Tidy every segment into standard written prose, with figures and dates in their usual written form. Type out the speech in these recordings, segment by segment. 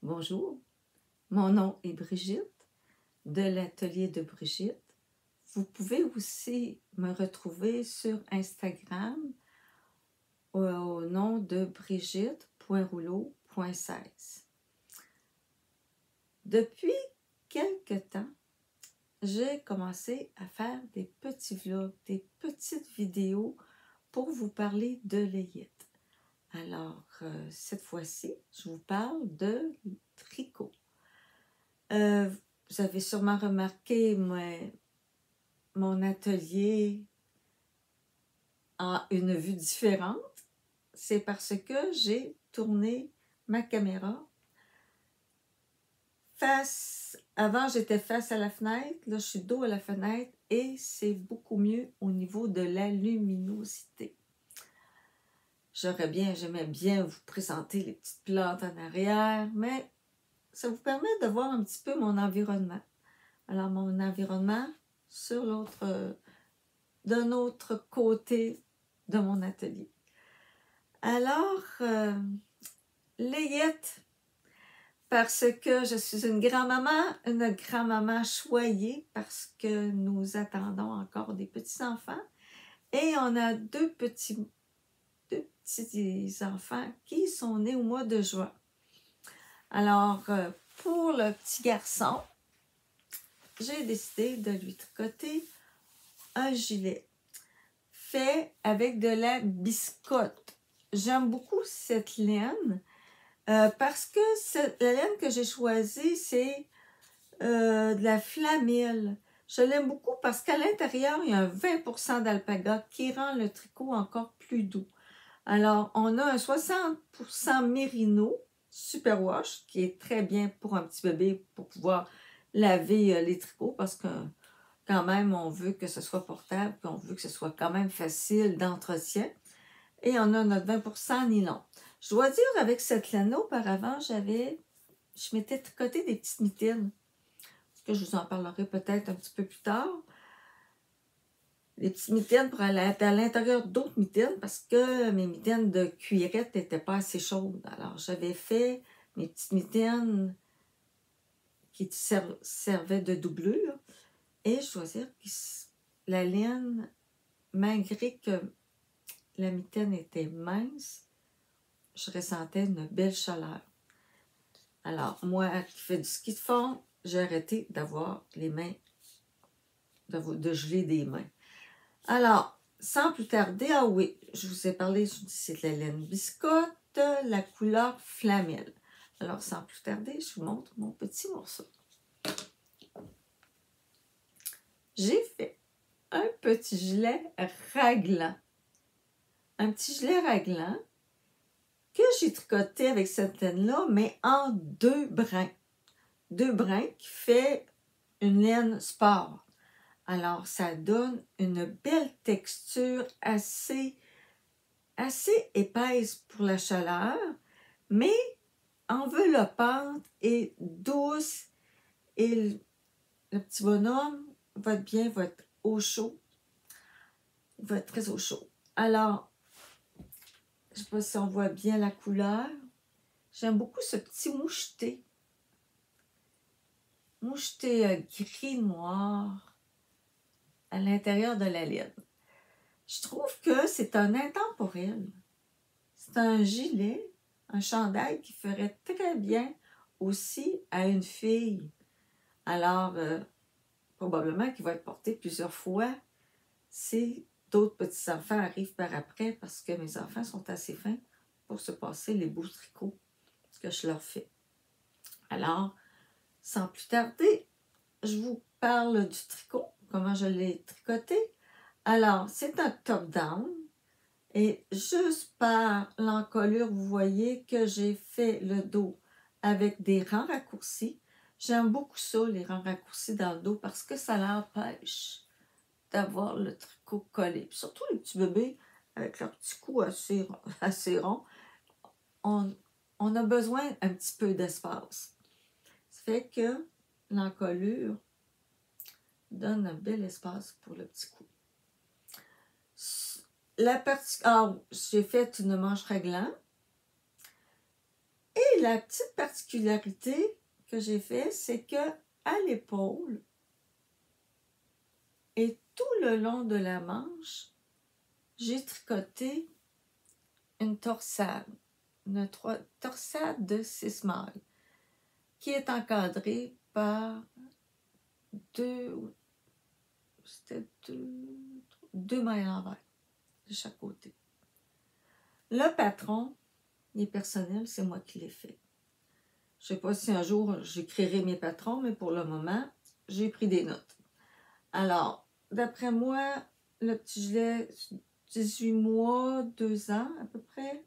Bonjour, mon nom est Brigitte de l'atelier de Brigitte. Vous pouvez aussi me retrouver sur Instagram au nom de brigitte.rouleau.16. Depuis quelque temps, j'ai commencé à faire des petits vlogs, des petites vidéos pour vous parler de layette. Alors, cette fois-ci, je vous parle de tricot. Vous avez sûrement remarqué mon atelier a une vue différente. C'est parce que j'ai tourné ma caméra face... Avant, j'étais face à la fenêtre. Là, je suis dos à la fenêtre et c'est beaucoup mieux au niveau de la luminosité. J'aimais bien vous présenter les petites plantes en arrière, mais ça vous permet de voir un petit peu mon environnement. Alors, mon environnement sur d'un autre côté de mon atelier. Alors, layette, parce que je suis une grand-maman choyée, parce que nous attendons encore des petits-enfants. Et on a deux petits enfants qui sont nés au mois de juin. Alors, pour le petit garçon, j'ai décidé de lui tricoter un gilet fait avec de la biscotte. J'aime beaucoup cette laine parce que la laine que j'ai choisie, c'est de la flamille. Je l'aime beaucoup parce qu'à l'intérieur, il y a un 20% d'alpaga qui rend le tricot encore plus doux. Alors, on a un 60% mérino superwash qui est très bien pour un petit bébé pour pouvoir laver les tricots parce que quand même, on veut que ce soit portable, puis on veut que ce soit quand même facile d'entretien. Et on a notre 20% nylon. Je dois dire, avec cette laine auparavant, je m'étais tricoté des petites mitaines. Parce que je vous en parlerai peut-être un petit peu plus tard. Des petites mitaines pour aller à l'intérieur d'autres mitaines parce que mes mitaines de cuirette n'étaient pas assez chaudes. Alors, j'avais fait mes petites mitaines qui servaient de doublure. Et je dois dire que la laine, malgré que la mitaine était mince, je ressentais une belle chaleur. Alors, moi qui fais du ski de fond, j'ai arrêté d'avoir les mains, de geler des mains. Alors, sans plus tarder, ah oui, je vous ai parlé, c'est de la laine biscotte, la couleur flamelle. Alors, sans plus tarder, je vous montre mon petit morceau. J'ai fait un petit gilet raglan. Un petit gilet raglan que j'ai tricoté avec cette laine-là, mais en deux brins. Deux brins qui fait une laine sport. Alors, ça donne une belle texture assez épaisse pour la chaleur, mais enveloppante et douce. Et le petit bonhomme va être au chaud. Il va être très au chaud. Alors, je ne sais pas si on voit bien la couleur. J'aime beaucoup ce petit moucheté. Moucheté gris-noir à l'intérieur de la laine. Je trouve que c'est un intemporel. C'est un gilet, un chandail qui ferait très bien aussi à une fille. Alors, probablement qu'il va être porté plusieurs fois si d'autres petits-enfants arrivent par après parce que mes enfants sont assez fins pour se passer les beaux tricots que je leur fais. Alors, sans plus tarder, je vous parle du tricot, comment je l'ai tricoté. Alors, c'est un top-down et juste par l'encolure, vous voyez que j'ai fait le dos avec des rangs raccourcis. J'aime beaucoup ça, les rangs raccourcis dans le dos, parce que ça l'empêche d'avoir le tricot collé. Puis surtout les petits bébés avec leur petit cou assez rond, on a besoin un petit peu d'espace. Ça fait que l'encolure donne un bel espace pour le petit cou. La partie... j'ai fait une manche raglan. Et la petite particularité que j'ai fait, c'est que à l'épaule et tout le long de la manche, j'ai tricoté une torsade, torsade de 6 mailles, qui est encadrée par deux mailles à l'envers de chaque côté. Le patron, les personnels, c'est moi qui l'ai fait. Je ne sais pas si un jour j'écrirai mes patrons, mais pour le moment, j'ai pris des notes. Alors, d'après moi, le petit gilet, 18 mois, 2 ans à peu près.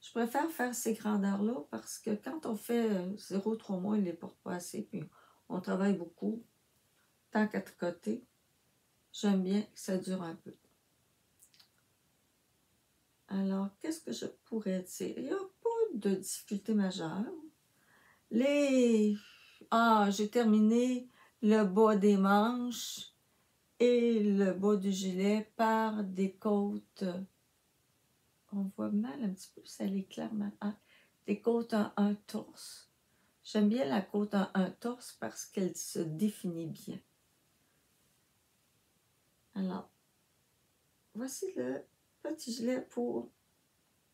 Je préfère faire ces grandeurs-là parce que quand on fait 0,3 mois, il ne les porte pas assez. Puis on travaille beaucoup. Tant qu'à tricoter, j'aime bien que ça dure un peu. Alors, qu'est-ce que je pourrais dire? Il n'y a pas de difficulté majeure. J'ai terminé le bas des manches et le bas du gilet par des côtes. On voit mal un petit peu, ça l'éclaire mal. Des côtes en un torse. J'aime bien la côte en un torse parce qu'elle se définit bien. Alors, voici le petit gilet pour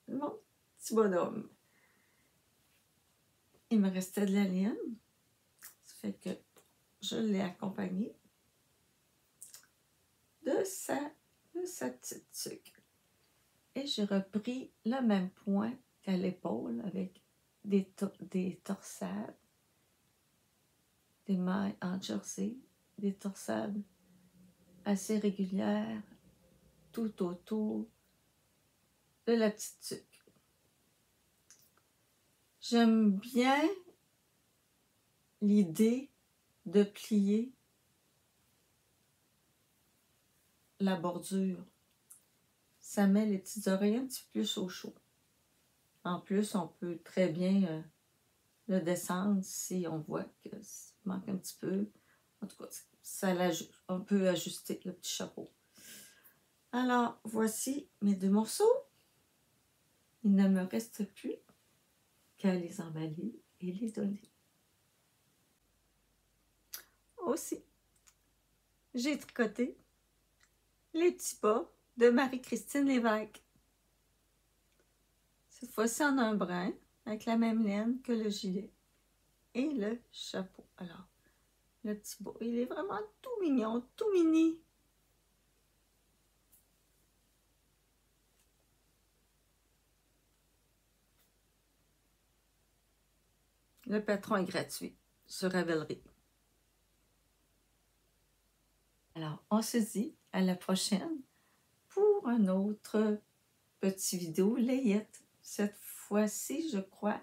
mon petit bonhomme. Il me restait de la laine. Ça fait que je l'ai accompagné de sa petite tuque. Et j'ai repris le même point qu'à l'épaule avec des torsades, des mailles en jersey, des torsades assez régulières tout autour de la petite tuque. J'aime bien l'idée de plier la bordure. Ça met les petites oreilles un petit peu plus au chaud. En plus, on peut très bien le descendre si on voit qu'il manque un petit peu. En tout cas, on peut ajuster le petit chapeau. Alors, voici mes 2 morceaux. Il ne me reste plus qu'à les emballer et les donner. Aussi, j'ai tricoté les petits bas de Marie-Christine Lévesque. Cette fois-ci en un brin, avec la même laine que le gilet et le chapeau. Alors, le petit bas, il est vraiment tout mignon, tout mini. Le patron est gratuit sur Ravelry. Alors, on se dit à la prochaine pour un autre petit vidéo layette. Cette fois-ci, je crois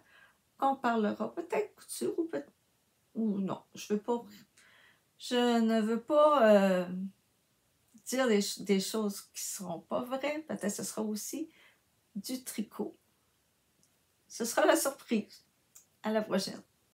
qu'on parlera peut-être couture ou non. Je ne veux pas dire des choses qui ne seront pas vraies. Peut-être ce sera aussi du tricot. Ce sera la surprise. À la prochaine.